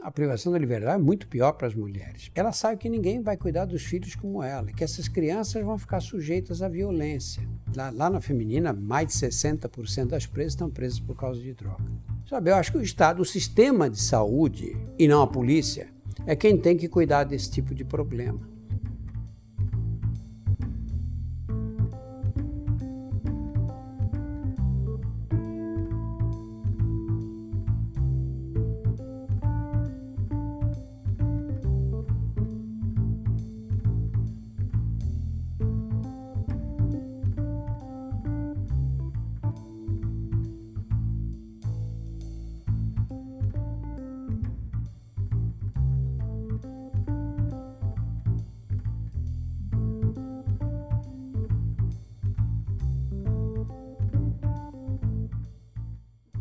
a privação da liberdade é muito pior para as mulheres. Ela sabe que ninguém vai cuidar dos filhos como ela, que essas crianças vão ficar sujeitas à violência. Lá na feminina, mais de 60% das presas estão presas por causa de droga. Sabe, eu acho que o Estado, o sistema de saúde, e não a polícia, é quem tem que cuidar desse tipo de problema.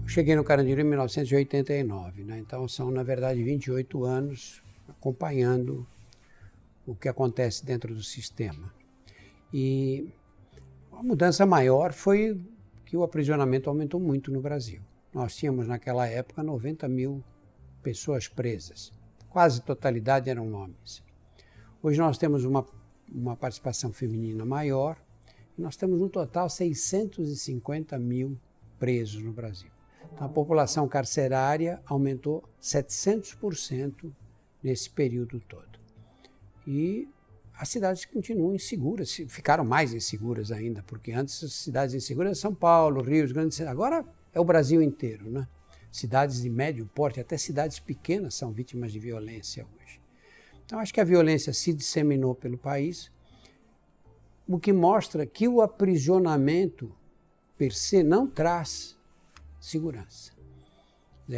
Cheguei no Carandiru em 1989, né? Então são, na verdade, 28 anos acompanhando o que acontece dentro do sistema. E a mudança maior foi que o aprisionamento aumentou muito no Brasil. Nós tínhamos, naquela época, 90 mil pessoas presas. Quase totalidade eram homens. Hoje nós temos uma participação feminina maior. E nós temos, no total, 650 mil presos no Brasil. Então, a população carcerária aumentou 700% nesse período todo. E as cidades continuam inseguras, ficaram mais inseguras ainda, porque antes as cidades inseguras eram São Paulo, Rio, grandes cidades. Agora é o Brasil inteiro, né? Cidades de médio porte, até cidades pequenas são vítimas de violência hoje. Então, acho que a violência se disseminou pelo país, o que mostra que o aprisionamento per se não traz segurança.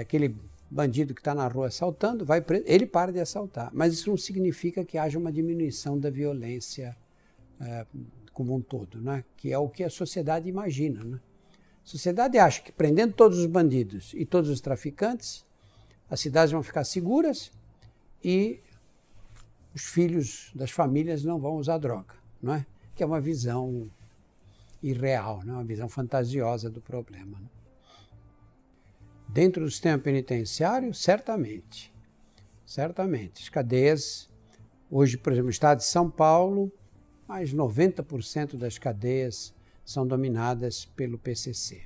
Aquele bandido que está na rua assaltando, vai preso, ele para de assaltar. Mas isso não significa que haja uma diminuição da violência como um todo, né? Que é o que a sociedade imagina, né? A sociedade acha que prendendo todos os bandidos e todos os traficantes, as cidades vão ficar seguras e os filhos das famílias não vão usar droga, não é? Que é uma visão irreal, né? Uma visão fantasiosa do problema, né? Dentro do sistema penitenciário, certamente. Certamente. As cadeias, hoje, por exemplo, no estado de São Paulo, mais 90% das cadeias são dominadas pelo PCC.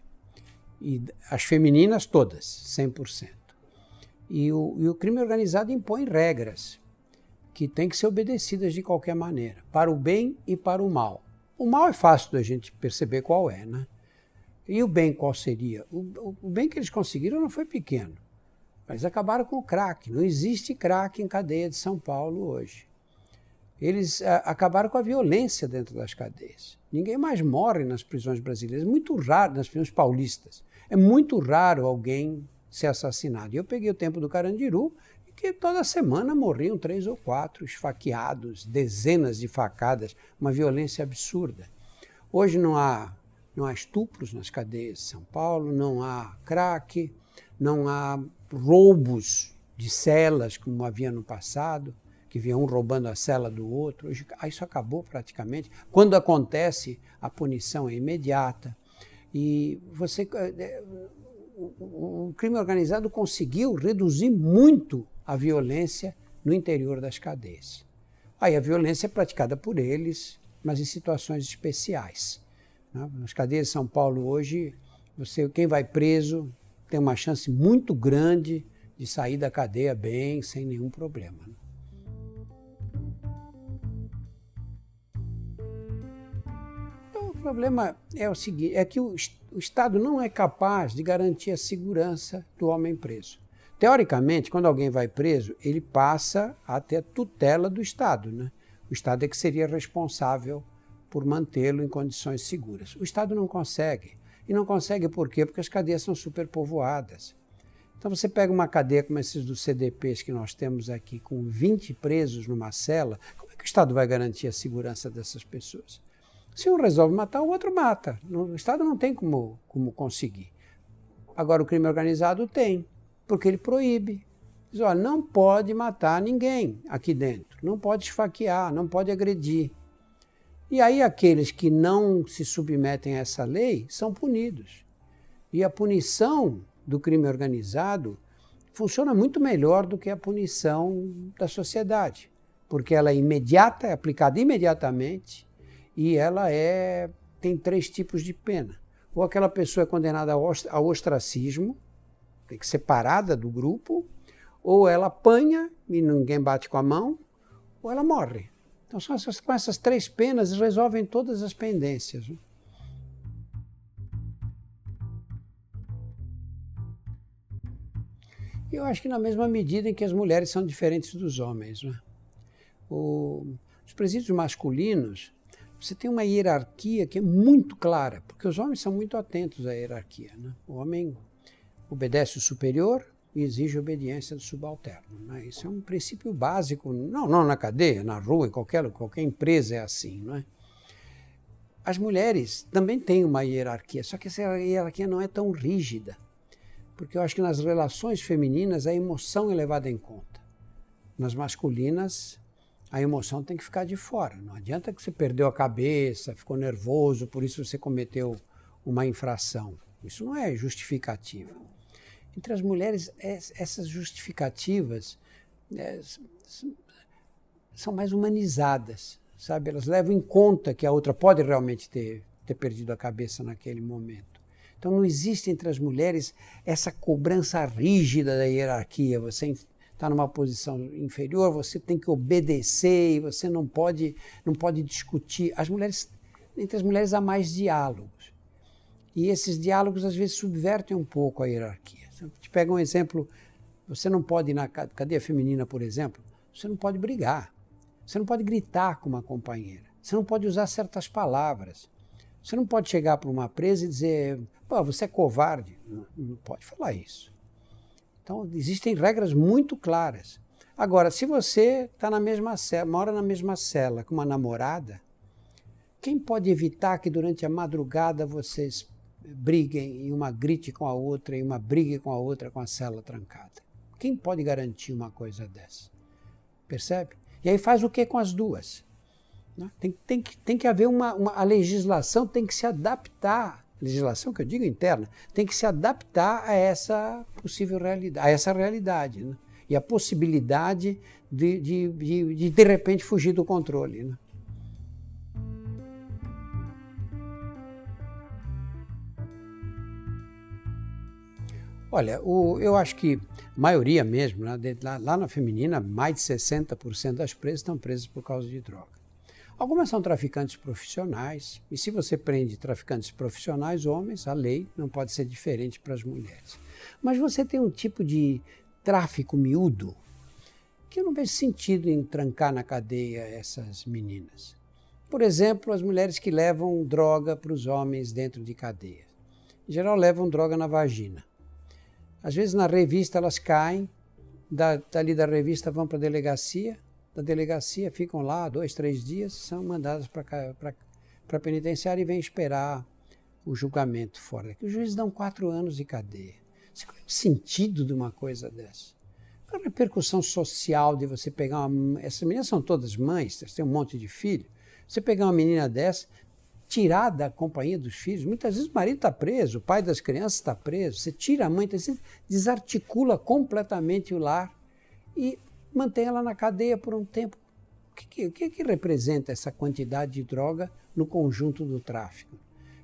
E as femininas todas, 100%. E o crime organizado impõe regras que têm que ser obedecidas de qualquer maneira, para o bem e para o mal. O mal é fácil da gente perceber qual é, né? E o bem qual seria? O bem que eles conseguiram não foi pequeno. Eles acabaram com o crack. Não existe crack em cadeia de São Paulo hoje. Eles acabaram com a violência dentro das cadeias. Ninguém mais morre nas prisões brasileiras. Muito raro, nas prisões paulistas. É muito raro alguém ser assassinado. E eu peguei o tempo do Carandiru, que toda semana morriam 3 ou 4 esfaqueados, dezenas de facadas, uma violência absurda. Hoje não há estupros nas cadeias de São Paulo, não há crack, não há roubos de celas, como havia no passado, que vinha um roubando a cela do outro. Hoje isso acabou praticamente. Quando acontece, a punição é imediata. E o crime organizado conseguiu reduzir muito a violência no interior das cadeias. Aí a violência é praticada por eles, mas em situações especiais. Nas cadeias de São Paulo hoje, quem vai preso tem uma chance muito grande de sair da cadeia bem, sem nenhum problema. Então, o problema é o seguinte, é que o Estado não é capaz de garantir a segurança do homem preso. Teoricamente, quando alguém vai preso, ele passa a ter a tutela do Estado, né? O Estado é que seria responsável por mantê-lo em condições seguras. O Estado não consegue. E não consegue por quê? Porque as cadeias são superpovoadas. Então você pega uma cadeia como esses dos CDPs que nós temos aqui, com 20 presos numa cela, como é que o Estado vai garantir a segurança dessas pessoas? Se um resolve matar, o outro mata. O Estado não tem como conseguir. Agora o crime organizado tem, porque ele proíbe. Diz, olha, não pode matar ninguém aqui dentro, não pode esfaquear, não pode agredir. E aí aqueles que não se submetem a essa lei são punidos. E a punição do crime organizado funciona muito melhor do que a punição da sociedade, porque ela é imediata, é aplicada imediatamente e ela tem 3 tipos de pena. Ou aquela pessoa é condenada ao ostracismo, tem que ser separada do grupo, ou ela apanha e ninguém bate com a mão, ou ela morre. Então, com essas 3 penas resolvem todas as pendências. Né? Eu acho que na mesma medida em que as mulheres são diferentes dos homens. Né? Os presídios masculinos, você tem uma hierarquia que é muito clara, porque os homens são muito atentos à hierarquia. Né? O homem obedece o superior e exige obediência do subalterno. Né? Isso é um princípio básico, não na cadeia, na rua, em qualquer empresa é assim. Não é? As mulheres também têm uma hierarquia, só que essa hierarquia não é tão rígida, porque eu acho que nas relações femininas a emoção é levada em conta. Nas masculinas, a emoção tem que ficar de fora. Não adianta que você perdeu a cabeça, ficou nervoso, por isso você cometeu uma infração. Isso não é justificativa. Entre as mulheres, essas justificativas são mais humanizadas, sabe? Elas levam em conta que a outra pode realmente ter perdido a cabeça naquele momento. Então não existe entre as mulheres essa cobrança rígida da hierarquia. Você está numa posição inferior, você tem que obedecer e você não pode discutir. Entre as mulheres há mais diálogos. E esses diálogos às vezes subvertem um pouco a hierarquia. Eu te pego um exemplo, você não pode, na cadeia feminina, por exemplo, você não pode brigar, você não pode gritar com uma companheira, você não pode usar certas palavras, você não pode chegar para uma presa e dizer, pô, você é covarde, não pode falar isso. Então, existem regras muito claras. Agora, se você está mora na mesma cela com uma namorada, quem pode evitar que durante a madrugada vocês briguem e uma grite com a outra e uma brigue com a outra com a cela trancada? Quem pode garantir uma coisa dessa? Percebe? E aí faz o que com as duas? Né? Tem que haver a legislação tem que se adaptar, legislação que eu digo interna, tem que se adaptar a essa possível realidade, a essa realidade, né? E a possibilidade de repente fugir do controle. Né? Olha, eu acho que a maioria mesmo, né, lá na feminina, mais de 60% das presas estão presas por causa de droga. Algumas são traficantes profissionais, e se você prende traficantes profissionais, homens, a lei não pode ser diferente para as mulheres. Mas você tem um tipo de tráfico miúdo que eu não vejo sentido em trancar na cadeia essas meninas. Por exemplo, as mulheres que levam droga para os homens dentro de cadeia. Em geral, levam droga na vagina. Às vezes, na revista, elas caem, dali da revista vão para a delegacia, da delegacia ficam lá 2, 3 dias, são mandadas para a penitenciária e vêm esperar o julgamento fora. Os juízes dão 4 anos de cadeia. Qual é o sentido de uma coisa dessa? Qual é a repercussão social de você pegar essas meninas são todas mães, têm um monte de filhos. Você pegar uma menina dessa, tirar da companhia dos filhos, muitas vezes o marido está preso, o pai das crianças está preso, você tira a mãe, você desarticula completamente o lar e mantém ela na cadeia por um tempo. O que representa essa quantidade de droga no conjunto do tráfico?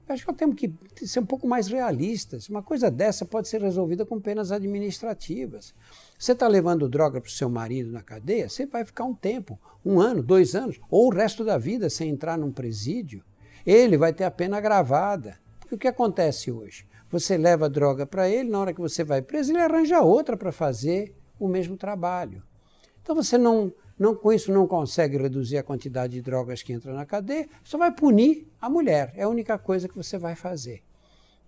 Eu acho que nós temos que ser um pouco mais realistas. Uma coisa dessa pode ser resolvida com penas administrativas. Você está levando droga para o seu marido na cadeia, você vai ficar um tempo, 1 ano, 2 anos, ou o resto da vida sem entrar num presídio. Ele vai ter a pena agravada. Porque o que acontece hoje? Você leva droga para ele, na hora que você vai preso, ele arranja outra para fazer o mesmo trabalho. Então você com isso não consegue reduzir a quantidade de drogas que entra na cadeia, só vai punir a mulher. É a única coisa que você vai fazer.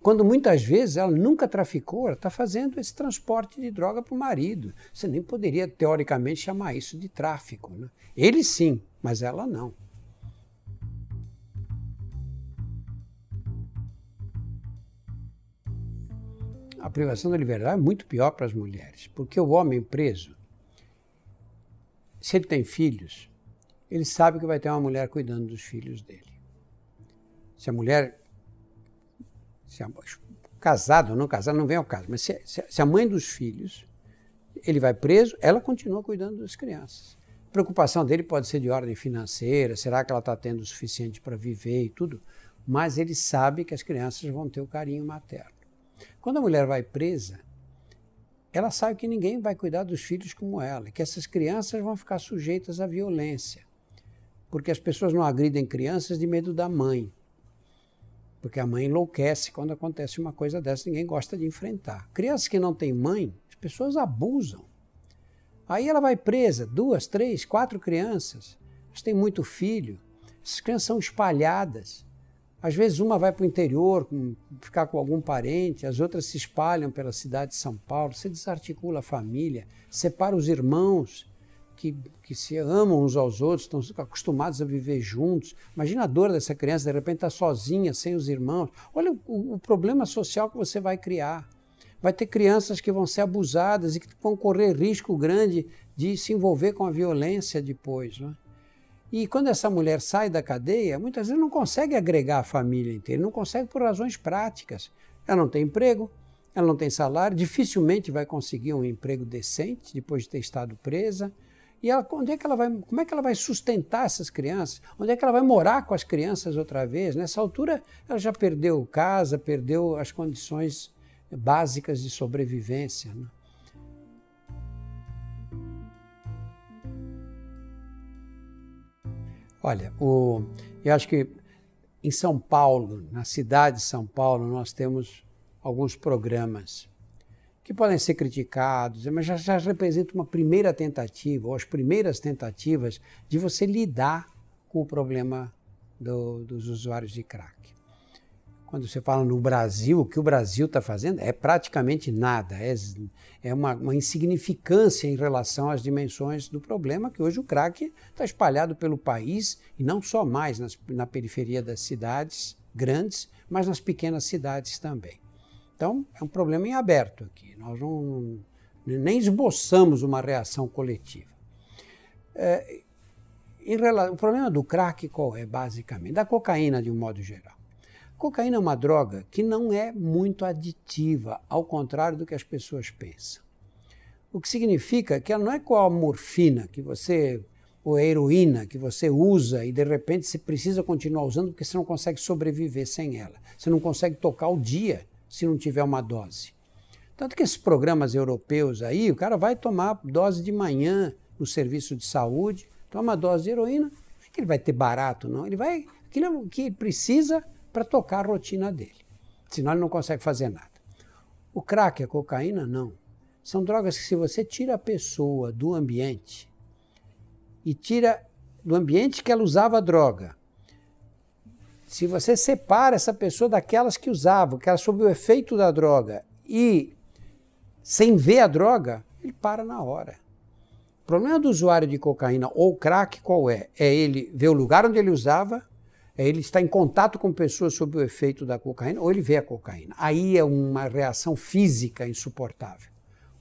Quando muitas vezes ela nunca traficou, ela está fazendo esse transporte de droga para o marido. Você nem poderia, teoricamente, chamar isso de tráfico. Né? Ele sim, mas ela não. A privação da liberdade é muito pior para as mulheres, porque o homem preso, se ele tem filhos, ele sabe que vai ter uma mulher cuidando dos filhos dele. Casado ou não casado, não vem ao caso, mas se a mãe dos filhos Ele vai preso, ela continua cuidando das crianças. A preocupação dele pode ser de ordem financeira, será que ela está tendo o suficiente para viver e tudo, mas ele sabe que as crianças vão ter o carinho materno. Quando a mulher vai presa, ela sabe que ninguém vai cuidar dos filhos como ela, que essas crianças vão ficar sujeitas à violência, porque as pessoas não agridem crianças de medo da mãe, porque a mãe enlouquece quando acontece uma coisa dessa, ninguém gosta de enfrentar. Crianças que não têm mãe, as pessoas abusam. Aí ela vai presa, 2, 3, 4 crianças, elas têm muito filho, essas crianças são espalhadas. Às vezes uma vai para o interior, ficar com algum parente, as outras se espalham pela cidade de São Paulo, você desarticula a família, separa os irmãos que se amam uns aos outros, estão acostumados a viver juntos. Imagina a dor dessa criança, de repente está sozinha, sem os irmãos. Olha o problema social que você vai criar. Vai ter crianças que vão ser abusadas e que vão correr risco grande de se envolver com a violência depois, não é? E quando essa mulher sai da cadeia, muitas vezes não consegue agregar a família inteira, não consegue por razões práticas. Ela não tem emprego, ela não tem salário, dificilmente vai conseguir um emprego decente depois de ter estado presa. E ela, como é que ela vai sustentar essas crianças? Onde é que ela vai morar com as crianças outra vez? Nessa altura, ela já perdeu casa, perdeu as condições básicas de sobrevivência, né? Olha, eu acho que em São Paulo, na cidade de São Paulo, nós temos alguns programas que podem ser criticados, mas já representam uma primeira tentativa, ou as primeiras tentativas de você lidar com o problema dos usuários de crack. Quando você fala no Brasil, o que o Brasil está fazendo é praticamente nada, é uma insignificância em relação às dimensões do problema, que hoje o crack está espalhado pelo país, e não só mais na periferia das cidades grandes, mas nas pequenas cidades também. Então, é um problema em aberto aqui, nós nem esboçamos uma reação coletiva. O problema do crack qual é, basicamente? Da cocaína, de um modo geral. Cocaína é uma droga que não é muito aditiva, ao contrário do que as pessoas pensam. O que significa que ela não é igual a morfina, ou a heroína, que você usa e de repente você precisa continuar usando porque você não consegue sobreviver sem ela. Você não consegue tocar o dia se não tiver uma dose. Tanto que esses programas europeus aí, o cara vai tomar dose de manhã no serviço de saúde, toma dose de heroína, não é que ele vai ter barato, não. Aquilo é o que ele precisa para tocar a rotina dele. Senão ele não consegue fazer nada. O crack, a cocaína, não. São drogas que se você tira a pessoa do ambiente e tira do ambiente que ela usava a droga, se você separa essa pessoa daquelas que usavam, que era sob o efeito da droga e sem ver a droga, ele para na hora. O problema do usuário de cocaína ou crack qual é? É ele ver o lugar onde ele usava, ele está em contato com pessoas sob o efeito da cocaína, ou ele vê a cocaína. Aí é uma reação física insuportável.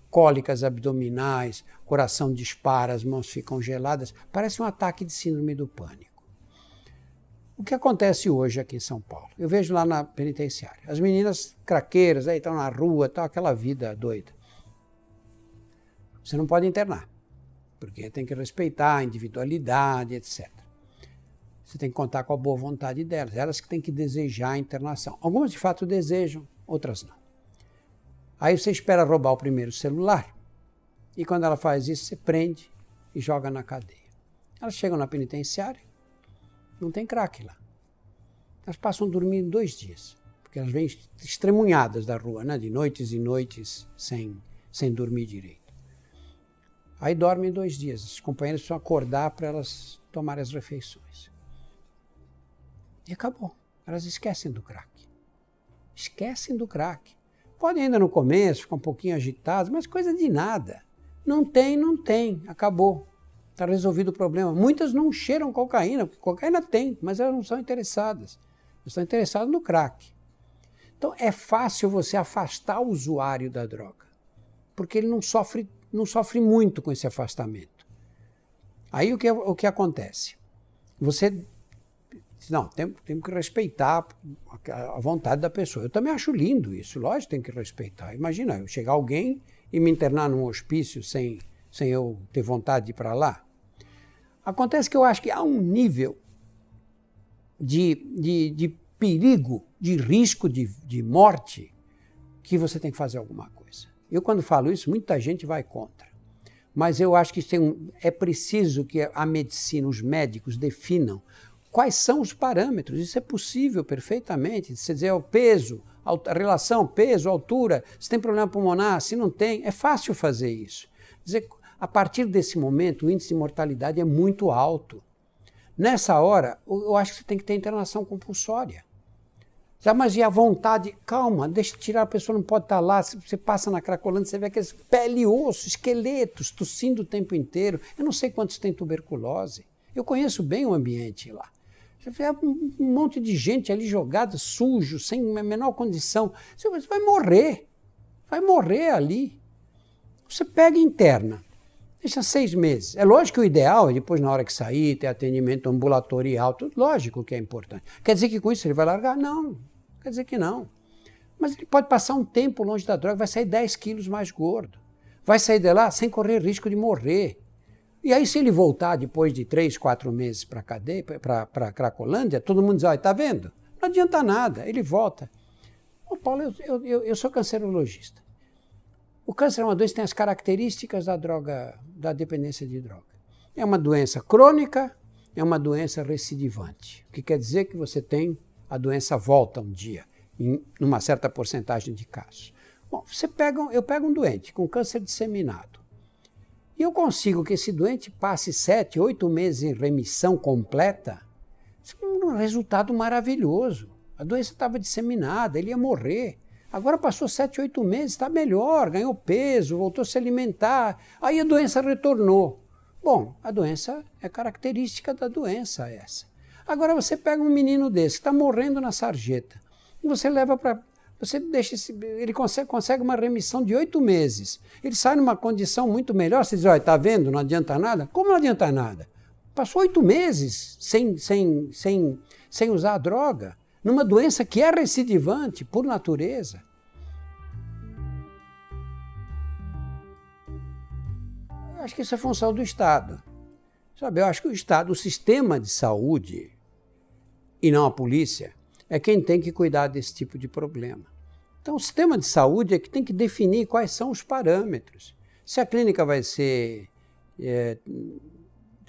Cólicas abdominais, coração dispara, as mãos ficam geladas, parece um ataque de síndrome do pânico. O que acontece hoje aqui em São Paulo? Eu vejo lá na penitenciária, as meninas craqueiras aí estão na rua, aquela vida doida. Você não pode internar, porque tem que respeitar a individualidade, etc. Você tem que contar com a boa vontade delas, elas que têm que desejar a internação. Algumas de fato desejam, outras não. Aí você espera roubar o primeiro celular e quando ela faz isso, você prende e joga na cadeia. Elas chegam na penitenciária, não tem crack lá. Elas passam a dormir 2 dias, porque elas vêm estremunhadas da rua, né? De noites e noites sem dormir direito. Aí dormem 2 dias, as companheiras precisam acordar para elas tomarem as refeições. E acabou. Elas esquecem do crack. Esquecem do crack. Podem ainda no começo ficar um pouquinho agitadas, mas coisa de nada. Não tem. Acabou. Está resolvido o problema. Muitas não cheiram cocaína, porque cocaína tem, mas elas não são interessadas. Elas estão interessadas no crack. Então é fácil você afastar o usuário da droga, porque ele não sofre muito com esse afastamento. Aí o que acontece? Você... Não, temos que respeitar a vontade da pessoa. Eu também acho lindo isso, lógico, tem que respeitar. Imagina, chegar alguém e me internar num hospício sem eu ter vontade de ir para lá? Acontece que eu acho que há um nível de perigo, de risco de morte, que você tem que fazer alguma coisa. Eu, quando falo isso, muita gente vai contra. Mas eu acho que é preciso que a medicina, os médicos definam quais são os parâmetros. Isso é possível perfeitamente. Você dizer o peso, a relação peso, altura, se tem problema pulmonar, se não tem, é fácil fazer isso. Dizer, a partir desse momento, o índice de mortalidade é muito alto. Nessa hora, eu acho que você tem que ter internação compulsória. Mas e a vontade? Calma, deixa eu tirar, a pessoa não pode estar lá. Você passa na Cracolândia, você vê aqueles pele e osso, esqueletos, tossindo o tempo inteiro. Eu não sei quantos têm tuberculose. Eu conheço bem o ambiente lá. Você vê um monte de gente ali jogada, sujo, sem a menor condição. Você vai morrer ali. Você pega e interna. Deixa 6 meses. É lógico que o ideal é depois, na hora que sair, ter atendimento ambulatorial, tudo lógico que é importante. Quer dizer que com isso ele vai largar? Não, quer dizer que não. Mas ele pode passar um tempo longe da droga, vai sair 10 quilos mais gordo. Vai sair de lá sem correr risco de morrer. E aí, se ele voltar depois de 3, 4 meses para a cadeia, para Cracolândia, todo mundo diz, olha, tá vendo? Não adianta nada, ele volta. Ô, Paulo, eu sou cancerologista. O câncer é uma doença que tem as características da droga, da dependência de droga. É uma doença crônica, é uma doença recidivante, o que quer dizer que você tem a doença volta um dia, em uma certa porcentagem de casos. Bom, eu pego um doente com câncer disseminado e eu consigo que esse doente passe 7, 8 meses em remissão completa. Isso é um resultado maravilhoso. A doença estava disseminada, ele ia morrer. Agora passou 7, 8 meses, está melhor, ganhou peso, voltou a se alimentar, aí a doença retornou. Bom, a doença é característica da doença essa. Agora você pega um menino desse que está morrendo na sarjeta, e você leva para... Você deixa ele consegue uma remissão de 8 meses. Ele sai numa condição muito melhor, você diz, olha, está vendo, não adianta nada? Como não adianta nada? Passou 8 meses sem usar a droga, numa doença que é recidivante por natureza. Eu acho que isso é função do Estado. Sabe, eu acho que o Estado, o sistema de saúde, e não a polícia, é quem tem que cuidar desse tipo de problema. Então, o sistema de saúde é que tem que definir quais são os parâmetros. Se a clínica vai ser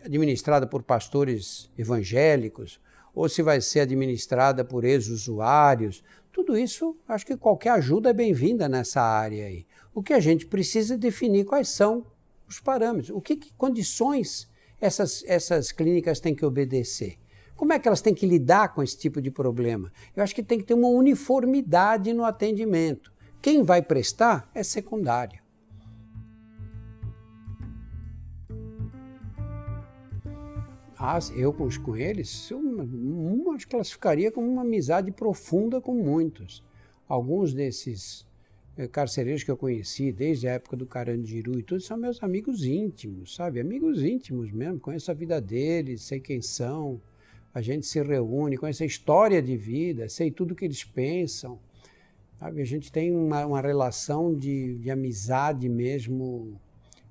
administrada por pastores evangélicos, ou se vai ser administrada por ex-usuários, tudo isso, acho que qualquer ajuda é bem-vinda nessa área aí. O que a gente precisa é definir quais são os parâmetros, que condições essas clínicas têm que obedecer. Como é que elas têm que lidar com esse tipo de problema? Eu acho que tem que ter uma uniformidade no atendimento. Quem vai prestar é secundário. Eu com eles, eu classificaria como uma amizade profunda com muitos. Alguns desses carcereiros que eu conheci desde a época do Carandiru e tudo, são meus amigos íntimos, sabe? Amigos íntimos mesmo, conheço a vida deles, sei quem são, a gente se reúne, conheço a história de vida, sei tudo o que eles pensam, sabe? A gente tem uma relação de amizade mesmo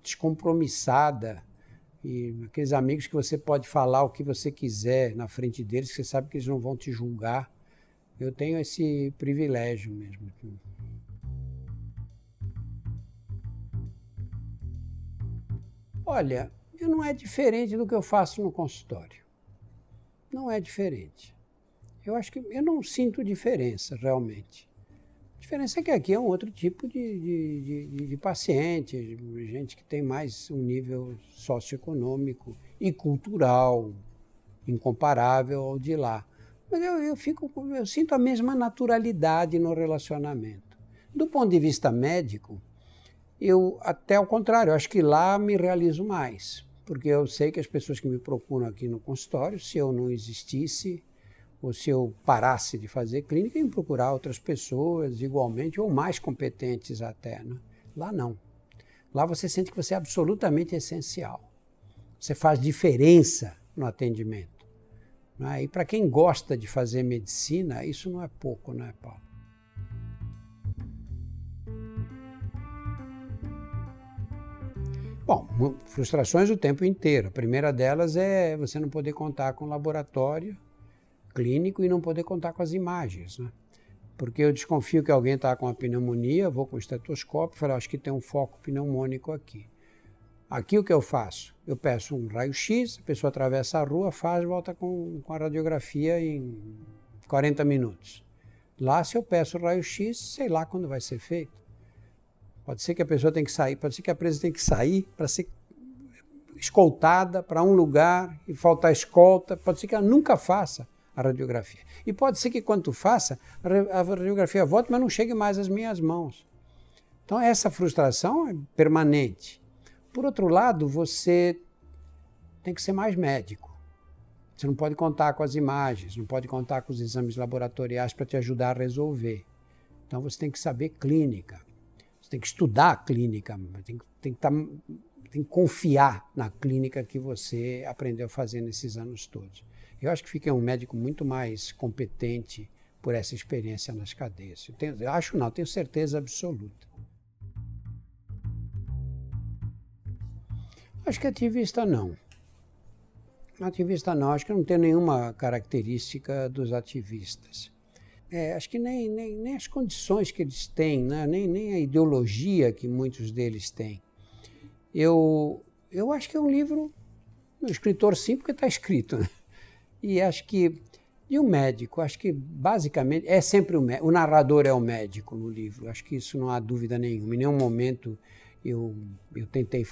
descompromissada. E aqueles amigos que você pode falar o que você quiser na frente deles, que você sabe que eles não vão te julgar. Eu tenho esse privilégio mesmo. Olha, não é diferente do que eu faço no consultório. Não é diferente. Eu acho que eu não sinto diferença, realmente. A diferença é que aqui é um outro tipo de paciente, gente que tem mais um nível socioeconômico e cultural incomparável ao de lá. Mas eu sinto a mesma naturalidade no relacionamento. Do ponto de vista médico, eu, até ao contrário, eu acho que lá me realizo mais, porque eu sei que as pessoas que me procuram aqui no consultório, se eu não existisse, ou se eu parasse de fazer clínica, iam procurar outras pessoas igualmente ou mais competentes até, né? Lá não. Lá você sente que você é absolutamente essencial. Você faz diferença no atendimento. Né? E para quem gosta de fazer medicina, isso não é pouco, né, Paulo? Bom, frustrações o tempo inteiro. A primeira delas é você não poder contar com o laboratório clínico e não poder contar com as imagens, né? Porque eu desconfio que alguém está com uma pneumonia, vou com o estetoscópio e falo, acho que tem um foco pneumônico aqui. Aqui o que eu faço? Eu peço um raio-x, a pessoa atravessa a rua, faz, volta com a radiografia em 40 minutos. Lá, se eu peço o raio-x, sei lá quando vai ser feito. Pode ser que a pessoa tenha que sair, pode ser que a presa tenha que sair para ser escoltada para um lugar e faltar escolta, pode ser que ela nunca faça a radiografia. E pode ser que quando faça, a radiografia volte, mas não chegue mais às minhas mãos. Então essa frustração é permanente. Por outro lado, você tem que ser mais médico. Você não pode contar com as imagens, não pode contar com os exames laboratoriais para te ajudar a resolver. Então você tem que saber clínica, você tem que estudar a clínica, tem que confiar na clínica que você aprendeu a fazer nesses anos todos. Eu acho que fiquei um médico muito mais competente por essa experiência nas cadeias. Tenho certeza absoluta. Acho que ativista não. Ativista não, acho que não tem nenhuma característica dos ativistas. Acho que nem as condições que eles têm, né? nem a ideologia que muitos deles têm. Eu acho que é um livro, um escritor sim, porque está escrito, né? E acho que, de um médico, acho que basicamente é sempre o narrador é o médico no livro, acho que isso não há dúvida nenhuma. Em nenhum momento eu tentei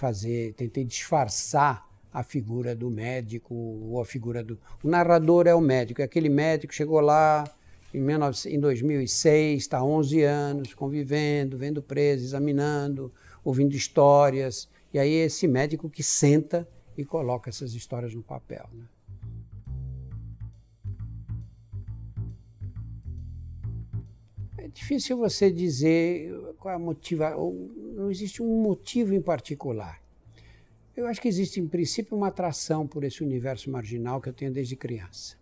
disfarçar a figura do médico ou a figura do... O narrador é o médico, é aquele médico que chegou lá em 2006, está há 11 anos convivendo, vendo preso, examinando, ouvindo histórias, e aí é esse médico que senta e coloca essas histórias no papel, né? É difícil você dizer qual é a motivação, não existe um motivo em particular. Eu acho que existe, em princípio, uma atração por esse universo marginal que eu tenho desde criança.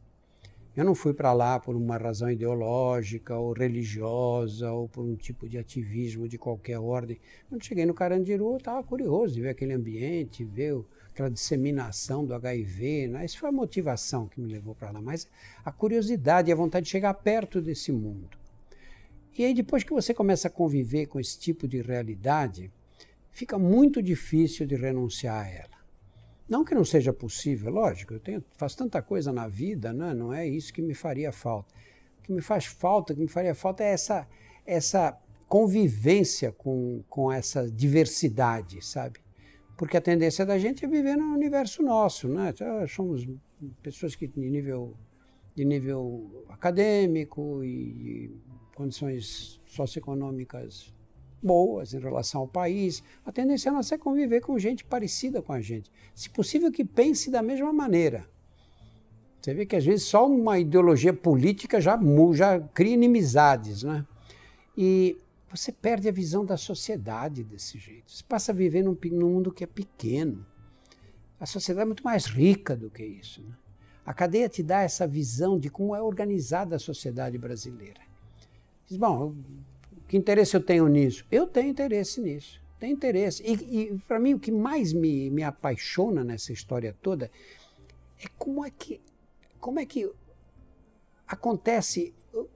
Eu não fui para lá por uma razão ideológica ou religiosa ou por um tipo de ativismo de qualquer ordem. Quando cheguei no Carandiru, eu estava curioso de ver aquele ambiente, ver aquela disseminação do HIV, né? Essa foi a motivação que me levou para lá, mas a curiosidade e a vontade de chegar perto desse mundo. E aí, depois que você começa a conviver com esse tipo de realidade, fica muito difícil de renunciar a ela. Não que não seja possível, lógico, faço tanta coisa na vida, né? Não é isso que me faria falta. O que me faria falta é essa convivência com essa diversidade, sabe? Porque a tendência da gente é viver no universo nosso, né? Somos pessoas que de nível acadêmico e condições socioeconômicas boas em relação ao país. A tendência nossa é conviver com gente parecida com a gente. Se possível que pense da mesma maneira. Você vê que às vezes só uma ideologia política já cria inimizades, né? E você perde a visão da sociedade desse jeito. Você passa a viver num mundo que é pequeno. A sociedade é muito mais rica do que isso, né? A cadeia te dá essa visão de como é organizada a sociedade brasileira. Diz, bom, que interesse eu tenho nisso? Eu tenho interesse nisso, tenho interesse. E para mim o que mais me apaixona nessa história toda é como é que acontece,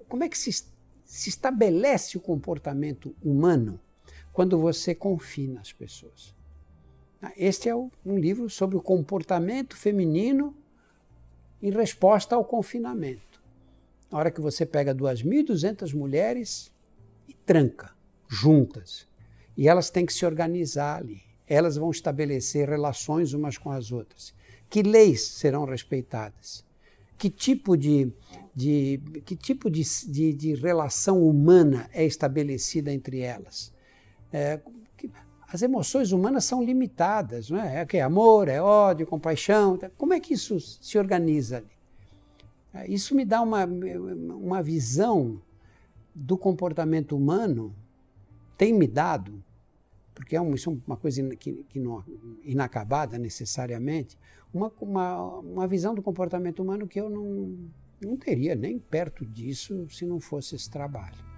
como é que se estabelece o comportamento humano quando você confina as pessoas. Este é um livro sobre o comportamento feminino em resposta ao confinamento. Na hora que você pega 2.200 mulheres e tranca, juntas, e elas têm que se organizar ali. Elas vão estabelecer relações umas com as outras. Que leis serão respeitadas? Que tipo de relação humana é estabelecida entre elas? As emoções humanas são limitadas, não é? É amor, é ódio, compaixão. Como é que isso se organiza ali? Isso me dá uma visão do comportamento humano, tem me dado, porque isso é uma coisa inacabada necessariamente, uma visão do comportamento humano que eu não teria nem perto disso se não fosse esse trabalho.